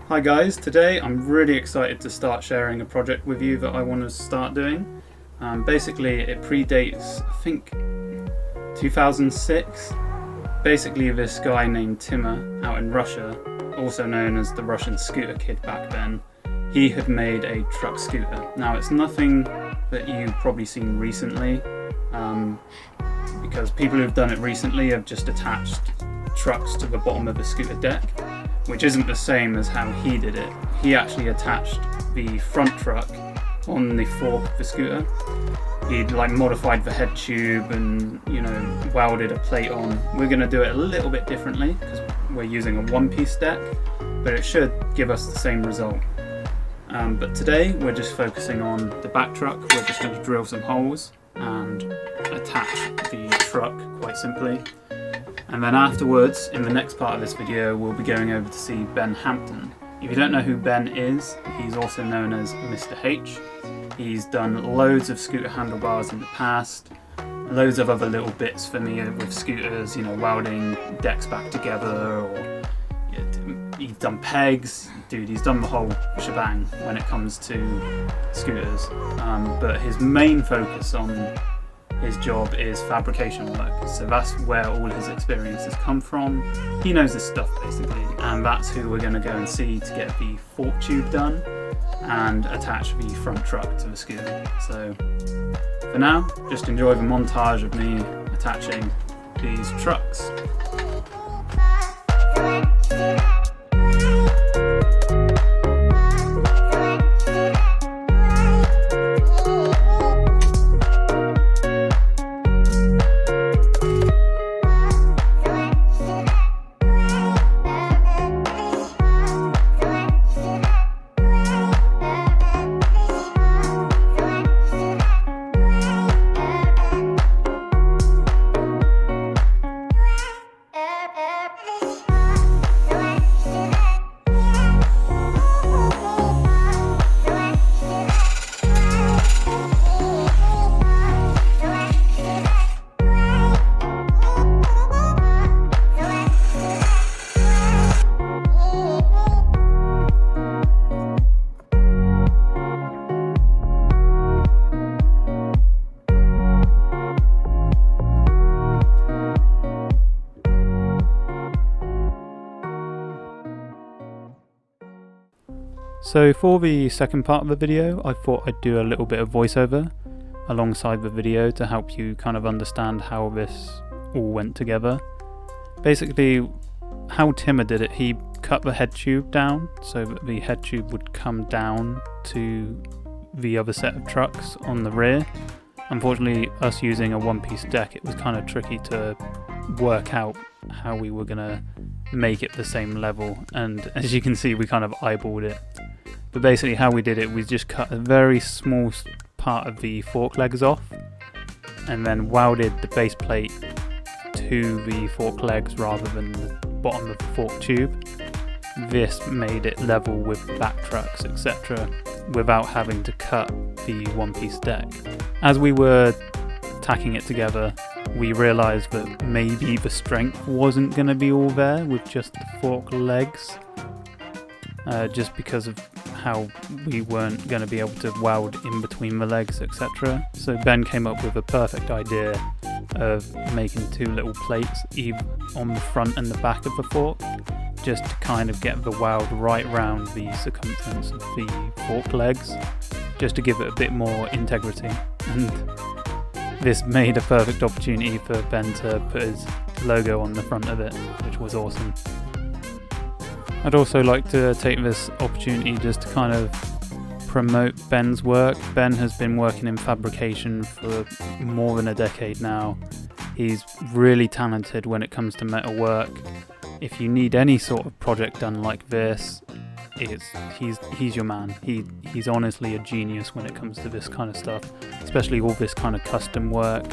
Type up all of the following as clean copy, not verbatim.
Hi guys, today I'm really excited to start sharing a project with you that I want to start doing. Basically it predates, I think, 2006. Basically this guy named Timur out in Russia, also known as the Russian scooter kid back then, he had made a truck scooter. Now it's nothing that you've probably seen recently, because people who've done it recently have just attached trucks to the bottom of the scooter deck, which isn't the same as how he did it. He actually attached the front truck on the fork of the scooter. He'd modified the head tube and welded a plate on. We're going to do it a little bit differently because we're using a one-piece deck, but it should give us the same result. But today we're just focusing on the back truck. We're just going to drill some holes and attach the truck quite simply. And then afterwards, in the next part of this video, we'll be going over to see Ben Hampton. If you don't know who Ben is, he's also known as Mr. H. He's done loads of scooter handlebars in the past, loads of other little bits for me with scooters, welding decks back together, or he's done pegs. Dude, he's done the whole shebang when it comes to scooters. But his main focus on his job is fabrication work, so that's where all his experiences come from. He knows his stuff basically, and that's who we're going to go and see to get the fork tube done and attach the front truck to the scooter. So for now, just enjoy the montage of me attaching these trucks. So for the second part of the video, I thought I'd do a little bit of voiceover alongside the video to help you kind of understand how this all went together. Basically, how Timur did it, he cut the head tube down so that the head tube would come down to the other set of trucks on the rear. Unfortunately, us using a one-piece deck, it was kind of tricky to work out how we were going to make it the same level, and as you can see, we kind of eyeballed it. But basically how we did it, we just cut a very small part of the fork legs off and then welded the base plate to the fork legs rather than the bottom of the fork tube. This made it level with the back trucks, etc., without having to cut the one-piece deck. As we were tacking it together, we realised that maybe the strength wasn't going to be all there with just the fork legs, just because of how we weren't going to be able to weld in between the legs, etc. So Ben came up with a perfect idea of making two little plates on the front and the back of the fork, just to kind of get the weld right round the circumference of the fork legs, just to give it a bit more integrity. And this made a perfect opportunity for Ben to put his logo on the front of it, which was awesome. I'd also like to take this opportunity just to kind of promote Ben's work. Ben has been working in fabrication for more than a decade now. He's really talented when it comes to metal work. If you need any sort of project done like this, he's your man. He's honestly a genius when it comes to this kind of stuff, especially all this kind of custom work.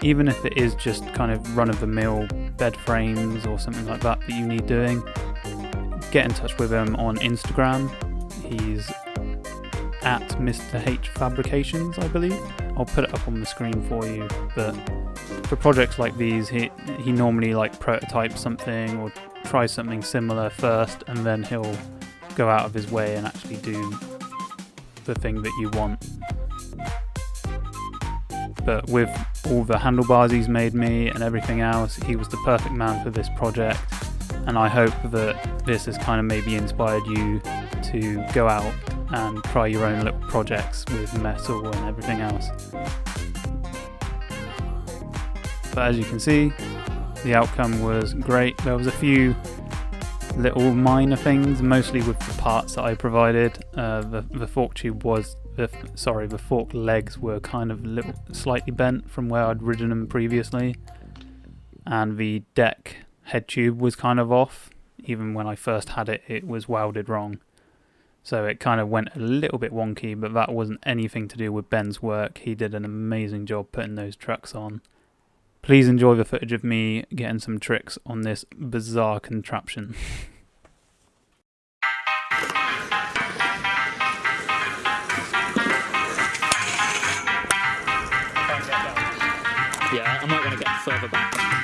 Even if it is just kind of run-of-the-mill bed frames or something like that you need doing, get in touch with him on Instagram. He's at Mr. H Fabrications, I believe. I'll put it up on the screen for you. But for projects like these, he normally prototypes something or tries something similar first, and then he'll go out of his way and actually do the thing that you want. But with all the handlebars he's made me and everything else, he was the perfect man for this project, and I hope that this has kind of maybe inspired you to go out and try your own little projects with metal and everything else. But as you can see, the outcome was great. There was a few little minor things, mostly with the parts that I provided. The fork tube was, the fork legs were kind of slightly bent from where I'd ridden them previously, and the deck head tube was kind of off. Even when I first had it, it was welded wrong. So it kind of went a little bit wonky, but that wasn't anything to do with Ben's work. He did an amazing job putting those trucks on. Please enjoy the footage of me getting some tricks on this bizarre contraption. Yeah, I might want to get further back.